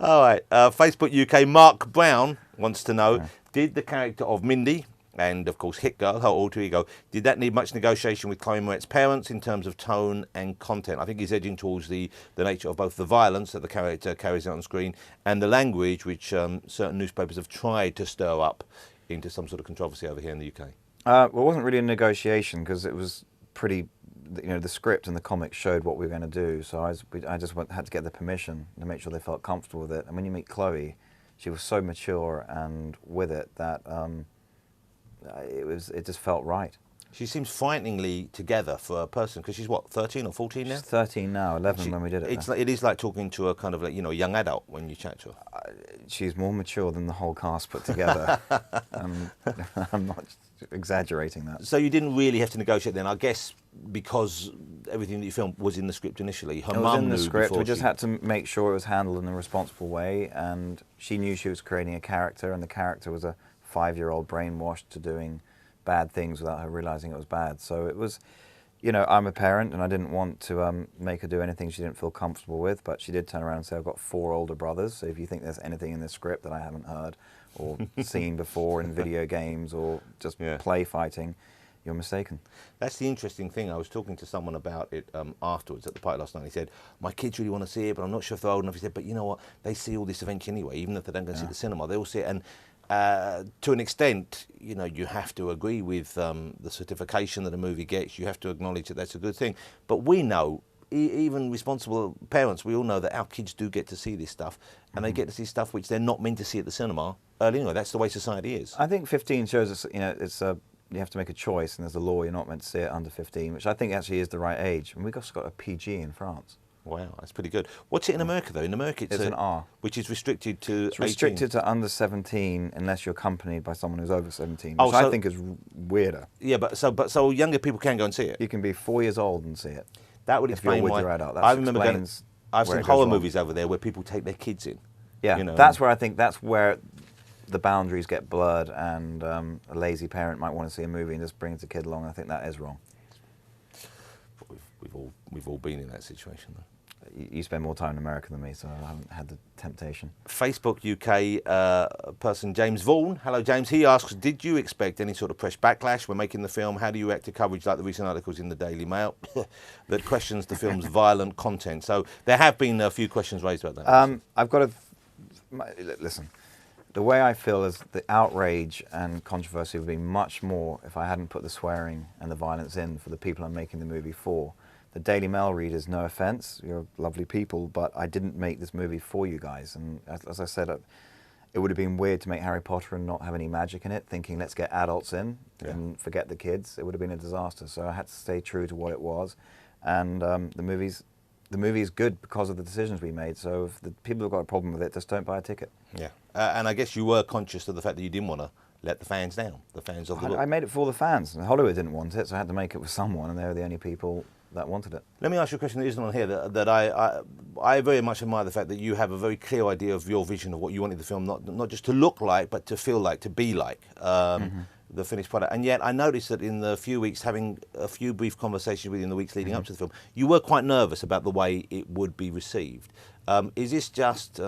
All right. Facebook UK, Mark Brown wants to know, did the character of Mindy, and of course Hit Girl, her alter ego, did that need much negotiation with Chloe Moret's parents in terms of tone and content? I think he's edging towards the nature of both the violence that the character carries out on screen and the language which certain newspapers have tried to stir up into some sort of controversy over here in the UK. Well, it wasn't really a negotiation because it was pretty, the script and the comics showed what we were going to do. So I just had to get the permission to make sure they felt comfortable with it. And when you meet Chloe, she was so mature and with it that it just felt right. She seems frighteningly together for a person, because she's what, 13 or 14 now? She's 13 now, 11 when we did it. It is like talking to a kind of, like, a young adult when you chat to her. She's more mature than the whole cast put together. I'm not exaggerating that. So you didn't really have to negotiate then, I guess, because everything that you filmed was in the script initially. Her mum knew. It was in the script. We just had to make sure it was handled in a responsible way, and she knew she was creating a character, and the character was a 5-year-old brainwashed to doing bad things without her realizing it was bad. So it was, I'm a parent and I didn't want to make her do anything she didn't feel comfortable with, but she did turn around and say, I've got 4 older brothers, so if you think there's anything in this script that I haven't heard or seen before in video games or just play fighting, you're mistaken. That's the interesting thing. I was talking to someone about it afterwards at the party last night. He said, my kids really want to see it, but I'm not sure if they're old enough. He said, but you know what? They see all this eventually anyway, even if they don't go see the cinema, they all see it. And to an extent, you have to agree with the certification that a movie gets. You have to acknowledge that that's a good thing. But we know, even responsible parents, we all know that our kids do get to see this stuff, and they get to see stuff which they're not meant to see at the cinema early anyway. That's the way society is. I think 15 shows us, it's you have to make a choice, and there's a law, you're not meant to see it under 15, which I think actually is the right age. And we've also got a PG in France. Wow, that's pretty good. What's it in America, though? In America, it's an R. Which is restricted to 18. It's restricted to under 17 unless you're accompanied by someone who's over 17, which I think is weirder. Yeah, but younger people can go and see it? You can be 4 years old and see it. That would explain why. I remember I've seen horror movies over there where people take their kids in. Yeah, that's where I think that's where the boundaries get blurred, and a lazy parent might want to see a movie and just brings a kid along. I think that is wrong. We've all been in that situation, though. You spend more time in America than me, so I haven't had the temptation. Facebook UK person James Vaughn. Hello, James. He asks, did you expect any sort of press backlash when making the film? How do you react to coverage like the recent articles in the Daily Mail that questions the film's violent content? So there have been a few questions raised about that. I've got to... Listen, the way I feel is the outrage and controversy would be much more if I hadn't put the swearing and the violence in for the people I'm making the movie for. The Daily Mail readers, no offense, you're lovely people, but I didn't make this movie for you guys. And as I said, it would have been weird to make Harry Potter and not have any magic in it, thinking let's get adults in and forget the kids. It would have been a disaster. So I had to stay true to what it was. And the movie is good because of the decisions we made. So if the people who've got a problem with it, just don't buy a ticket. Yeah, and I guess you were conscious of the fact that you didn't want to let the fans down, the fans of the book. I made it for the fans. Hollywood didn't want it, so I had to make it with someone, and they were the only people that wanted it. Let me ask you a question that isn't on here, that I very much admire the fact that you have a very clear idea of your vision of what you wanted the film not just to look like, but to feel like, to be like, the finished product. And yet I noticed that in the few weeks, having a few brief conversations with you in the weeks leading up to the film, you were quite nervous about the way it would be received. Is this just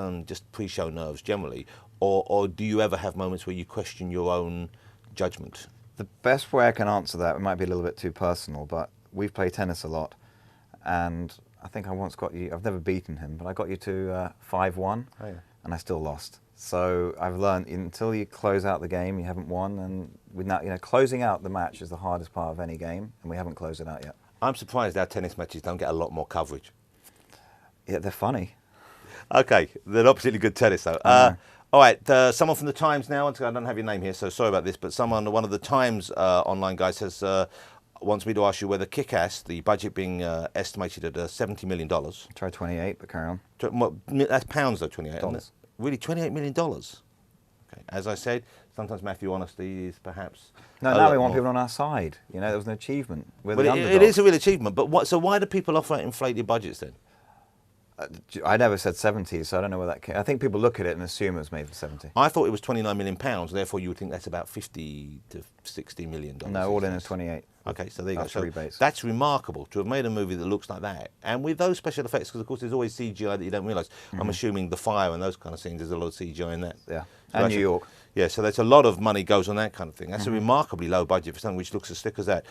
pre-show nerves generally, or do you ever have moments where you question your own judgment? The best way I can answer that, it might be a little bit too personal, but we've played tennis a lot, and I think I once got you, I've never beaten him, but I got you to 5-1, and I still lost. So I've learned until you close out the game, you haven't won, and with now, closing out the match is the hardest part of any game, and we haven't closed it out yet. I'm surprised our tennis matches don't get a lot more coverage. Yeah, they're funny. Okay, they're not particularly good tennis, though. All right, someone from the Times now, I don't have your name here, so sorry about this, but one of the Times online guys has wants me to ask you whether Kick-Ass, the budget being estimated at $70 million. Try 28, but carry on. That's pounds, though, 28. Dollars. Really, $28 million? Okay. As I said, sometimes Matthew, honesty is perhaps... No, now we want people on our side. There was an achievement. We're the underdogs. It is a real achievement, but so why do people offer inflated budgets then? I never said 70, so I don't know where that came. I think people look at it and assume it was made for 70. I thought it was £29 million, therefore you would think that's about $50 to $60 million. No, all in is 28. Okay, so there you go. After So rebates. that's remarkable to have made a movie that looks like that, and with those special effects, because of course there's always CGI that you don't realise. I'm assuming the fire and those kind of scenes, there's a lot of CGI in that. Yeah, So and actually- New York. Yeah, so that's a lot of money goes on that kind of thing. That's a remarkably low budget for something which looks as slick as that.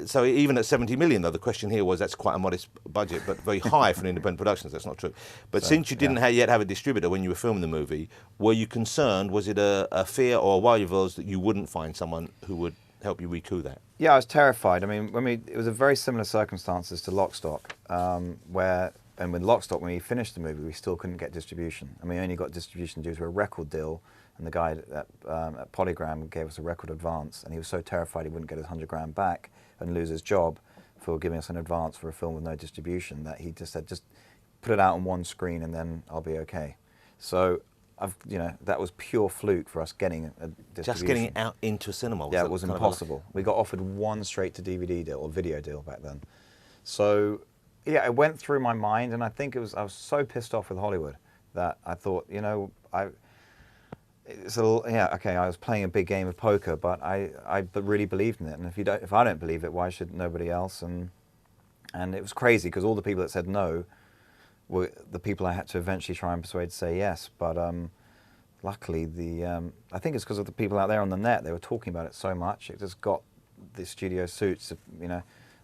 So even at 70 million, though, the question here was that's quite a modest budget, but very high for an independent productions. That's not true. But So, since you didn't yeah. yet have a distributor when you were filming the movie, were you concerned? Was it a fear or a worry of yours that you wouldn't find someone who would help you recoup that? Yeah, I was terrified. I mean, it was a very similar circumstances to Lock, Stock, and with Lock, Stock, when we finished the movie, we still couldn't get distribution. And we only got distribution due to a record deal, and the guy at Polygram gave us a record advance, and he was so terrified he wouldn't get his 100 grand back and lose his job for giving us an advance for a film with no distribution, that he just said, just put it out on one screen and then I'll be okay. So, that was pure fluke for us getting a distribution. Just getting it out into a cinema. Yeah, it was impossible. We got offered one straight to DVD deal or video deal back then. So, yeah, it went through my mind, and I think I was so pissed off with Hollywood that I thought, I was playing a big game of poker, but I really believed in it. And if I don't believe it, why should nobody else? And it was crazy because all the people that said no were the people I had to eventually try and persuade to say yes. But luckily, I think it's because of the people out there on the net. They were talking about it so much. It just got the studio suits.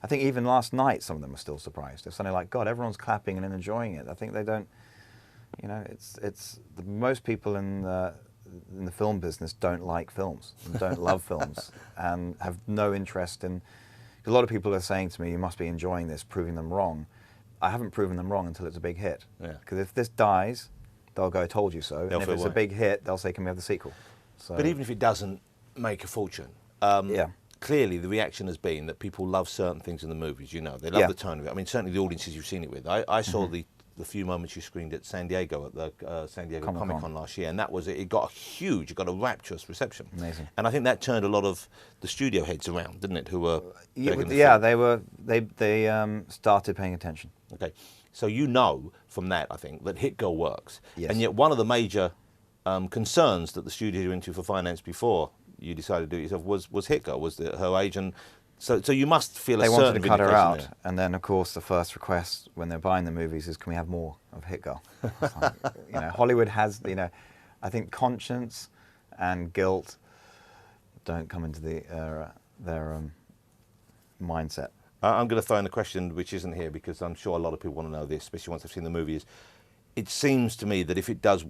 I think even last night, some of them were still surprised. They're suddenly like, God, everyone's clapping and enjoying it. I think they don't. Most people in the film business don't like films and don't love films and have no interest in. A lot of people are saying to me, "You must be enjoying this," proving them wrong. I haven't proven them wrong until it's a big hit. Because if this dies, they'll go, "I told you so." And if it's a big hit, they'll say, "Can we have the sequel?" So, but even if it doesn't make a fortune, clearly the reaction has been that people love certain things in the movies. They love the tone of it. I mean, certainly the audiences you've seen it with. I saw the few moments you screened at San Diego at the San Diego Comic-Con last year, and that was it. It got a rapturous reception. Amazing. And I think that turned a lot of the studio heads around, didn't it? Who were they started paying attention. Okay, so from that, I think, that Hit Girl works. Yes. And yet one of the major concerns that the studio went into for finance before you decided to do it yourself was Hit Girl, was her agent. So you must feel a certain They wanted to cut her vindication out, there. and then of course the first request when they're buying the movies is, "Can we have more of Hit Girl?" It's like, Hollywood has, I think conscience and guilt don't come into their mindset. I'm going to throw in a question which isn't here because I'm sure a lot of people want to know this, especially once they've seen the movie. It seems to me that if it does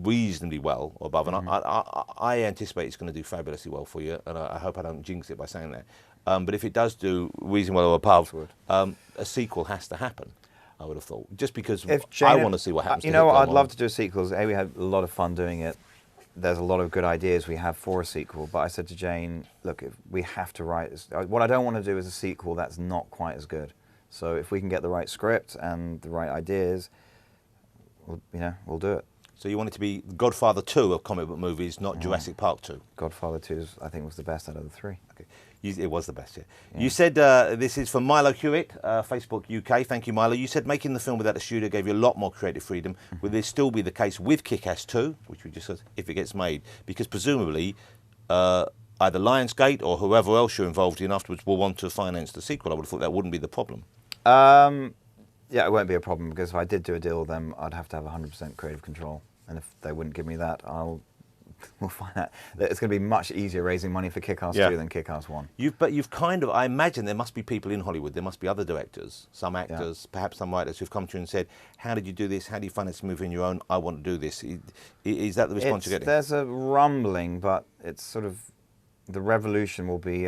reasonably well or above, and I anticipate it's going to do fabulously well for you, and I hope I don't jinx it by saying that. But if it does do reasonably well or above, a sequel has to happen, I would have thought. Just because I want to see what happens to Hit Girl I'd love to do a sequel. We had a lot of fun doing it. There's a lot of good ideas we have for a sequel, but I said to Jane, look, if we have to write this. What I don't want to do is a sequel that's not quite as good. So if we can get the right script and the right ideas, we'll do it. So you want it to be Godfather 2 of comic book movies, not Jurassic Park 2? Godfather 2, I think, was the best out of the three. Okay. It was the best, yeah. You said, this is from Milo Hewitt, Facebook UK. Thank you, Milo. You said making the film without a studio gave you a lot more creative freedom. Will this still be the case with Kick-Ass 2, which we just said, if it gets made? Because presumably, either Lionsgate or whoever else you're involved in afterwards will want to finance the sequel. I would have thought that wouldn't be the problem. Yeah, it won't be a problem, because if I did do a deal with them, I'd have to have 100% creative control. And if they wouldn't give me that, we'll find out. It's going to be much easier raising money for Kick-Ass 2 than Kick-Ass 1. But you've kind of, I imagine there must be people in Hollywood, there must be other directors, some actors, perhaps some writers who've come to you and said, how did you do this? How do you finance a movie on your own? I want to do this. Is that the response you're getting? There's a rumbling, but it's sort of, the revolution will be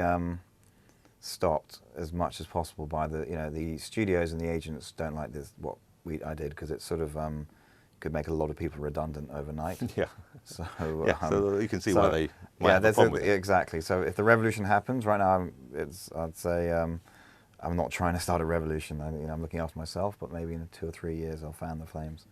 stopped as much as possible by the studios and the agents don't like this, what I did, because it's sort of, could make a lot of people redundant overnight. So you can see why they might have a problem with it. Exactly. So if the revolution happens right now, I'd say I'm not trying to start a revolution. I'm looking after myself, but maybe in 2 or 3 years I'll fan the flames.